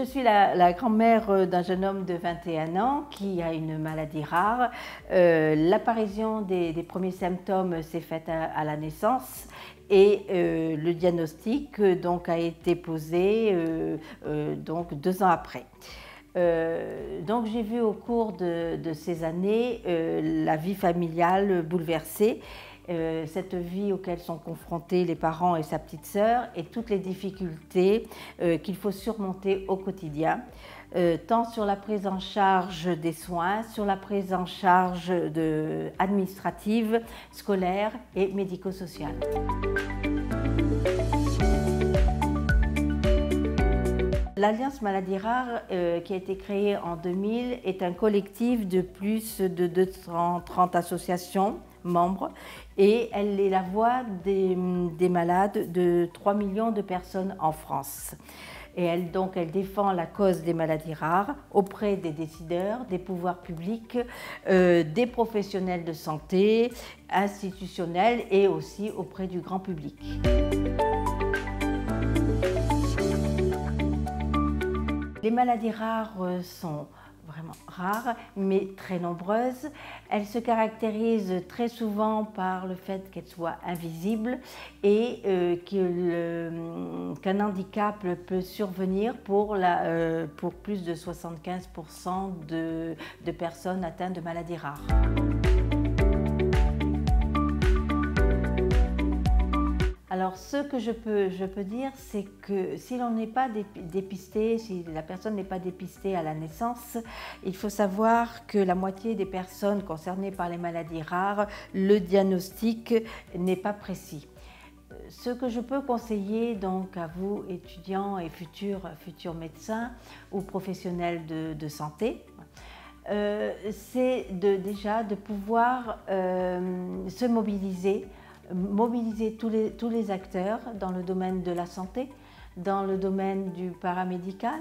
Je suis la grand-mère d'un jeune homme de 21 ans qui a une maladie rare. L'apparition des premiers symptômes s'est faite à la naissance et le diagnostic donc, a été posé donc 2 ans après. Donc j'ai vu au cours de ces années la vie familiale bouleversée, cette vie auquel sont confrontés les parents et sa petite sœur et toutes les difficultés qu'il faut surmonter au quotidien, tant sur la prise en charge des soins, sur la prise en charge administrative, scolaire et médico-sociale. L'Alliance Maladies Rares, qui a été créée en 2000, est un collectif de plus de 230 associations membres et elle est la voix des malades de 3 millions de personnes en France. Et elle défend la cause des maladies rares auprès des décideurs, des pouvoirs publics, des professionnels de santé, institutionnels et aussi auprès du grand public. Les maladies rares sont vraiment rares, mais très nombreuses. Elles se caractérisent très souvent par le fait qu'elles soient invisibles et qu'un handicap peut survenir pour plus de 75% de personnes atteintes de maladies rares. Alors, ce que je peux dire, c'est que si l'on n'est pas dépisté, si la personne n'est pas dépistée à la naissance, il faut savoir que la moitié des personnes concernées par les maladies rares, le diagnostic n'est pas précis. Ce que je peux conseiller donc à vous, étudiants et futurs médecins ou professionnels de santé, c'est déjà de pouvoir se mobiliser tous les acteurs dans le domaine de la santé, dans le domaine du paramédical,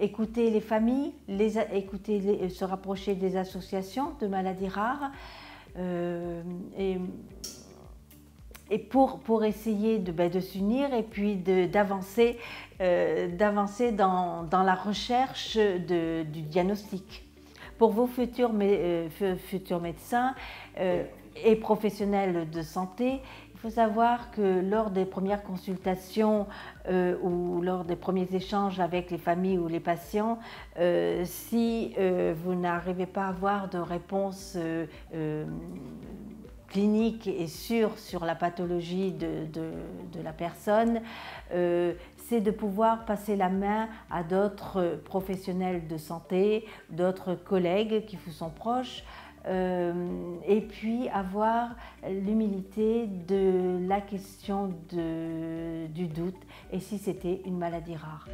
écouter les familles, se rapprocher des associations de maladies rares et pour essayer de s'unir et puis d'avancer dans la recherche du diagnostic. Pour vos futurs médecins et professionnels de santé, il faut savoir que lors des premières consultations ou lors des premiers échanges avec les familles ou les patients, si vous n'arrivez pas à avoir de réponse clinique et sûre sur la pathologie de la personne, c'est de pouvoir passer la main à d'autres professionnels de santé, d'autres collègues qui vous sont proches, et puis avoir l'humilité de la question du doute et si c'était une maladie rare.